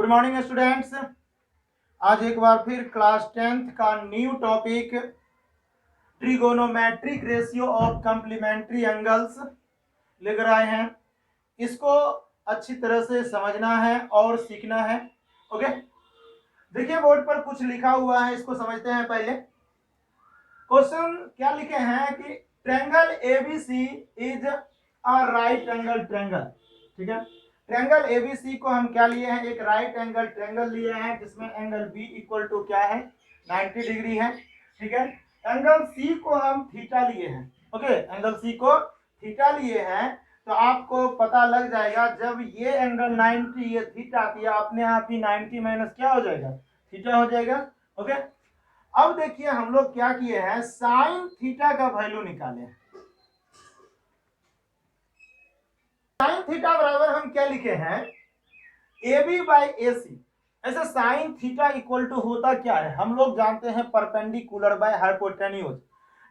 Good morning students. आज एक बार फिर क्लास 10th का new topic trigonometric ratio of complementary angles लेकर आए हैं। इसको अच्छी तरह से समझना है और सीखना है। ओके, देखिए बोर्ड पर कुछ लिखा हुआ है, इसको समझते हैं। पहले क्वेश्चन क्या लिखे हैं कि triangle ABC is a right angle triangle. ठीक है, ट्रायंगल एबीसी को हम क्या लिए हैं, एक राइट एंगल ट्रायंगल लिए हैं जिसमें एंगल बी इक्वल टू क्या है, 90 डिग्री है। ठीक है, एंगल सी को हम थीटा लिए हैं। ओके, एंगल सी को थीटा लिए हैं तो आपको पता लग जाएगा जब ये एंगल 90 ये थीटा तो ये अपने आप ही 90 माइनस क्या हो जाएगा, थीटा हो जाएगा। ओके, अब देखिए हम लोग क्या किए हैं, साइन थीटा का वैल्यू निकाले। साइन थीटा बराबर हम क्या लिखे हैं, ए बी बाई ए सी। ऐसे साइन थीटा इक्वल टू होता क्या है, हम लोग जानते हैं परपेंडिकुलर बाय हाइपोटेन्यूज,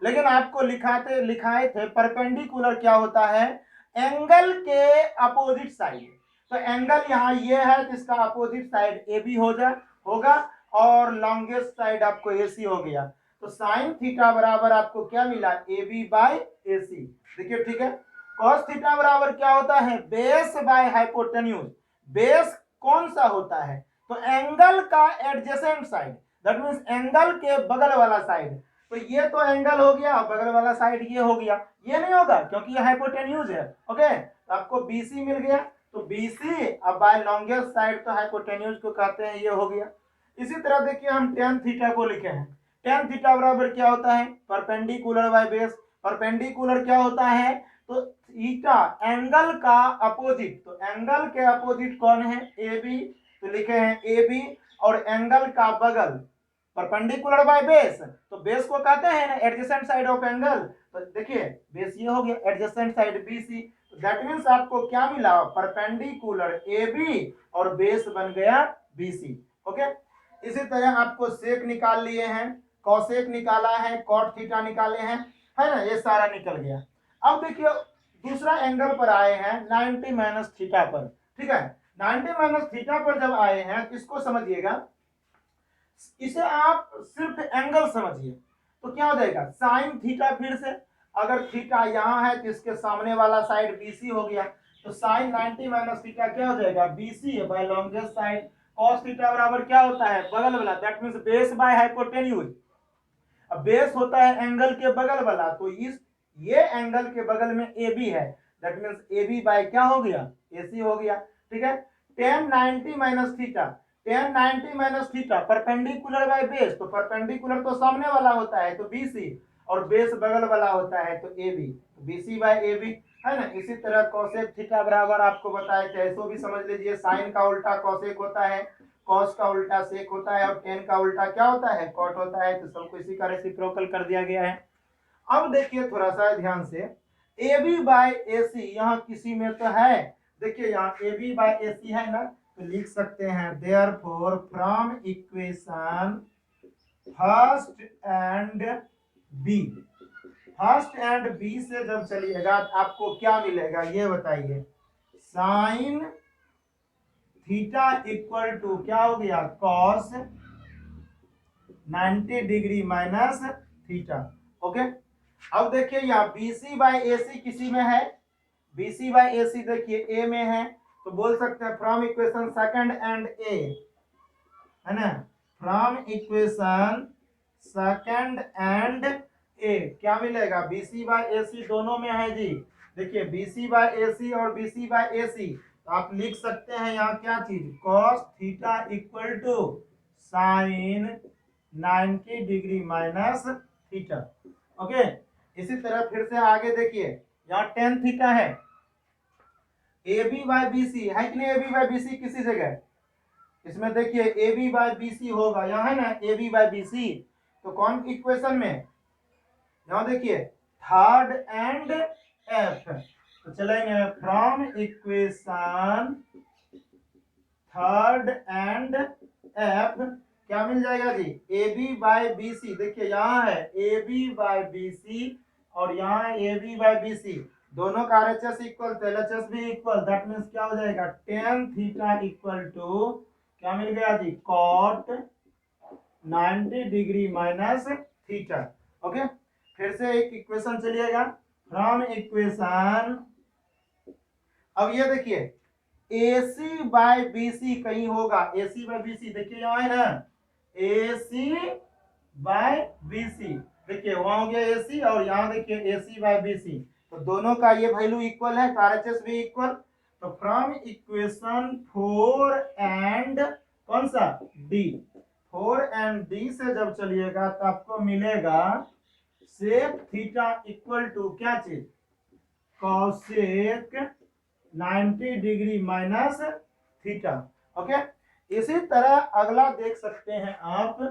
लेकिन आपको लिखाए थे परपेंडिकुलर क्या होता है, एंगल के अपोजिट साइड। तो एंगल यहाँ ये है तो इसका अपोजिट साइड ए बी होगा और लॉन्गेस्ट साइड आपको ए सी हो गया। तो साइन थीटा बराबर आपको क्या मिला, ए बी बाई ए सी। देखिए ठीक है, कॉस थीटा बराबर क्या होता है, बेस बाय हाइपोटेन्यूज। बेस कौन सा होता है, तो एंगल का adjacent side, that means angle के बगल वाला साइड। तो ये तो एंगल हो गया और बगल वाला साइड ये हो गया, ये नहीं होगा क्योंकि ये हाइपोटेन्यूज है। ओके, तो आपको बीसी मिल गया, तो बीसी अब बाय लॉन्गेस्ट साइड तो हाइपोटेन्यूज को कहते हैं, ये हो गया। इसी तरह देखिए हम टेन थीटा को लिखे हैं। टेन थीटा बराबर क्या होता है, परपेंडिकुलर बाय बेस। परपेंडिकुलर क्या होता है, तो थीटा एंगल का अपोजिट, तो एंगल के अपोजिट कौन है, ए बी, तो लिखे हैं ए बी, और एंगल का बगल परपेंडिकुलर बाय बेस, तो बेस को कहते हैं ना एडजेसेंट साइड ऑफ एंगल। तो देखिए बेस ये हो गया, adjacent side B C. That means आपको क्या मिला, परपेंडिकुलर ए बी और बेस बन गया बी सी। ओके, इसी तरह आपको सेक निकाल लिए हैं, कॉसेक निकाला है, कॉट थीटा निकाले हैं, है ना, ये सारा निकल गया। अब देखिए दूसरा एंगल पर आए हैं 90 माइनस थीटा पर। ठीक है, 90 माइनस थीटा पर जब आए हैं तो इसको समझिएगा, इसे आप सिर्फ एंगल समझिए तो क्या हो जाएगा, साइन थीटा। फिर से अगर थीटा यहाँ है तो इसके सामने वाला साइड बीसी हो गया, तो साइन 90 माइनस थीटा क्या हो जाएगा, बीसी है by longest side. Cos theta बराबर क्या होता है, बगल वाला, that means base by hypotenuse. अब बेस होता है एंगल के बगल वाला, तो इस ये एंगल के बगल में ए बी है, that means A B by क्या हो गया, ए सी हो गया। ठीक है, tan 90 minus theta, tan 90 minus theta perpendicular by base, तो परपेंडिकुलर तो सामने वाला होता है तो बी सी, और बेस बगल वाला होता है तो ए बी, तो B C by A B, है ना। इसी तरह कोसेक थीटा बराबर आपको बताए थे, ऐसो भी समझ लीजिए, साइन का उल्टा कोसेक होता है, कॉस का उल्टा सेक होता है, और टेन का उल्टा क्या होता है, कॉट होता है। तो सबको इसी का रेसिप्रोकल कर दिया गया है। अब देखिए थोड़ा सा ध्यान से, ए बी बाय ए सी यहाँ किसी में तो है, देखिए यहाँ ए बी बाय ए सी है ना, तो लिख सकते हैं therefore from equation first and B, first and B से जब चलिएगा तो आपको क्या मिलेगा ये बताइए, साइन थीटा इक्वल टू क्या हो गया, cos 90 degree minus theta. Okay, अब देखिए यहाँ BC बाय AC किसी में है, BC बाय AC देखिए A में है, तो बोल सकते हैं from equation second and A, है ना, from equation second and A क्या मिलेगा, BC बाय AC दोनों में है जी। देखिए BC बाय AC और BC बाय AC, तो आप लिख सकते हैं यहाँ क्या चीज, cos theta equal to sine 90 degree minus theta. Okay, इसी तरह फिर से आगे देखिए, यहाँ टेन थीटा है, A B by B C है कि नहीं, A B by B C किसी जगह, इसमें देखिए A B by B C होगा, यहाँ है ना A B by B C, तो कौन इक्वेशन में, यहाँ देखिए थर्ड एंड एफ, तो चलेंगे from equation third and F क्या मिल जाएगा जी, A B by B C. देखिए यहाँ है A B by B C और यहाँ है A B by B C, दोनों का RHS इक्वल तो LHS भी इक्वल, दैट मींस क्या हो जाएगा, टेन थीटा इक्वल टू क्या मिल गया जी, cot 90 degree minus theta. Okay, फिर से एक इक्वेशन चलिएगा, फ्रॉम इक्वेशन, अब ये देखिए AC बाय BC कहीं होगा, AC बाय BC देखिए यहाँ है ना, AC बाय BC, देखिए वहां हो गया AC और यहाँ देखिए AC बाय BC, तो दोनों का ये वैल्यू इक्वल है, RHS भी इक्वल। तो फ्रॉम इक्वेशन 4 एंड कौन सा D, 4 एंड D से जब चलिएगा तो आपको मिलेगा सेक थीटा इक्वल टू क्या चीज, cosec 90 degree minus theta. Okay, इसी तरह अगला देख सकते हैं आप,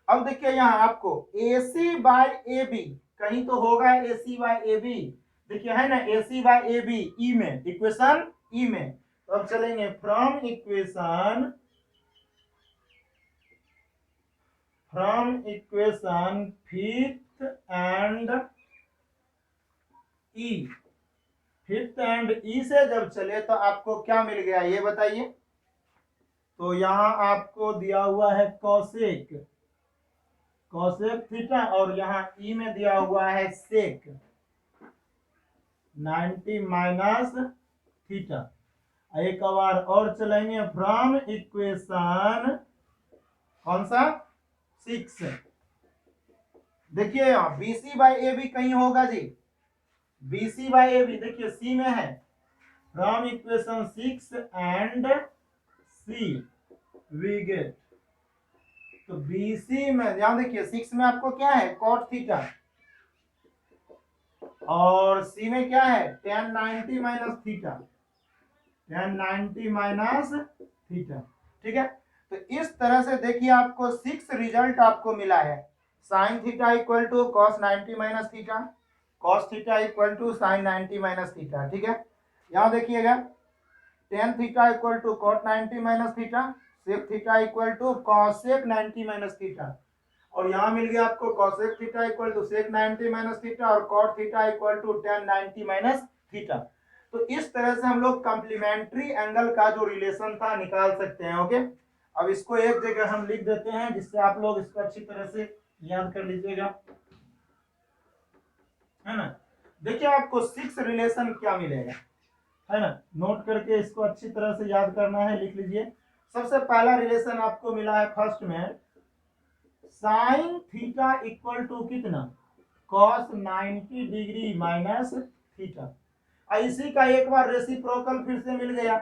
अब देखिए यहाँ आपको AC बाय AB कहीं तो होगा, AC बाय AB देखिए है ना, AC बाय AB ई में, इक्वेशन ई में। तो अब चलेंगे from equation fifth and E, fifth and E से जब चले तो आपको क्या मिल गया ये बताइए। तो यहां आपको दिया हुआ है कॉसेक थीटा और यहाँ ई में दिया हुआ है सेक 90 माइनस थीटा। एक बार और चलेंगे फ्रॉम इक्वेशन कौन सा 6, देखिए यहाँ BC बाय AB कहीं होगा जी, BC बाय AB देखिए C में है, from equation 6 and C we get, तो BC में यहाँ देखिए 6 में आपको क्या है कॉट थीटा और C में क्या है tan 90 minus theta, tan 90 minus theta. ठीक है, तो इस तरह से देखिए आपको 6 रिजल्ट आपको मिला है, sine theta equal to cos 90 minus theta, cos theta equal to sine 90 minus theta. ठीक है, यहाँ देखिएगा tan theta equal to cot 90 minus theta, sec theta equal to cosec 90 minus theta, और यहाँ मिल गया आपको cosec theta equal to sec 90 minus theta और cot theta equal to tan 90 minus theta. तो इस तरह से हम लोग कॉम्प्लीमेंट्री एंगल का जो रिलेशन था निकाल सकते हैं। ओके, अब इसको एक जगह हम लिख देते हैं जिससे आप लोग इसको अच्छी तरह से याद कर लीजिएगा, है ना। देखिए आपको 6 रिलेशन क्या मिलेगा, है ना, नोट करके इसको अच्छी तरह से याद करना है, लिख लीजिए। सबसे पहला रिलेशन आपको मिला है फर्स्ट में, साइन थीटा इक्वल टू कितना कॉस 90 डिग्री माइनस थीटा, इसी का एक बार रेसिप्रोकल फिर से मिल गया,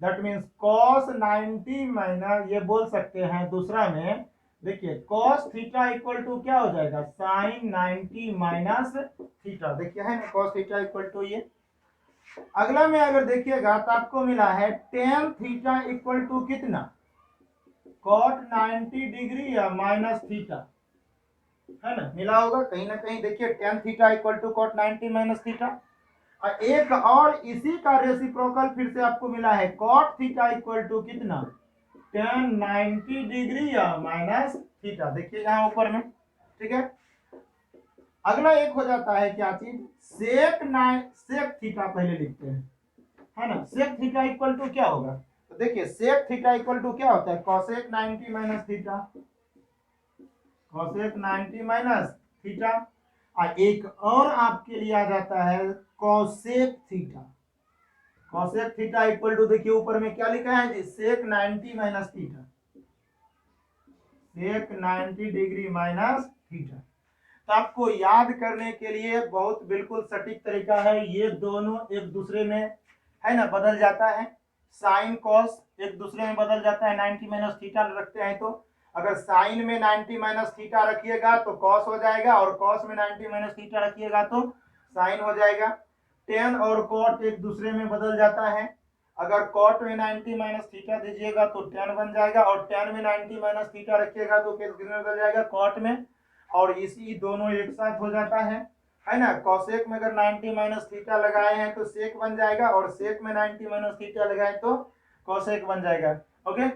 दैट मींस कॉस 90 माइनस, ये बोल सकते हैं दूसरा में, देखिए कॉस थीटा इक्वल टू क्या हो जाएगा साइन 90 माइनस थीटा, देखिए है ना कॉस थीटा इक्वल टू ये। अगला में अगर देखिएगा तो आपको मिला है टेन थीटा इक्वल टू कितना कॉट 90 डिग्री या माइनस थीटा, है ना, मिला होगा कहीं ना कहीं। देखिए tan theta equal to cot 90 minus theta, और एक और इसी का रेसिप्रोकल फिर से आपको मिला है कॉट थीटा इक्वल टू कितना tan 90 डिग्री या माइनस थीटा, देखिए यहाँ ऊपर में। ठीक है, अगला एक हो जाता है क्या चीज सेक थीटा पहले लिखते हैं, है ना, सेक थीटा इक्वल टू क्या होगा, तो देखिए सेक थीटा इक्वल टू क्या होता है cosec 90 minus theta, cosec 90 minus theta. और एक और आपके लिए आ जाता है cosec theta, cosec theta equal to देखिए ऊपर में क्या लिखा है जी sec 90 minus theta, sec 90 degree minus theta. तो आपको याद करने के लिए बहुत बिल्कुल सटीक तरीका है, ये दोनों एक दूसरे में है ना बदल जाता है, साइन कॉस एक दूसरे में बदल जाता है, 90 माइनस थीटा रखते हैं तो अगर साइन में 90 माइनस थीटा रखिएगा तो कॉस हो जाएगा, और कॉस में 90 माइनस थीटा रखिएगा तो साइन हो जाएगा। टेन और कॉट एक दूसरे में बदल जाता है, अगर कॉट में 90 माइनस थीटा दीजिएगा तो टेन बन जाएगा, और टेन में 90 माइनस थीटा रखिएगा तो किस में बदल जाएगा कॉट में, और इसी दोनों एक साथ हो जाता है ना। कॉसेक में अगर 90 माइनस थीटा लगाए हैं तो सेक बन जाएगा, और सेक में 90 माइनस थीटा लगाए तो कॉसेक बन जाएगा। ओके,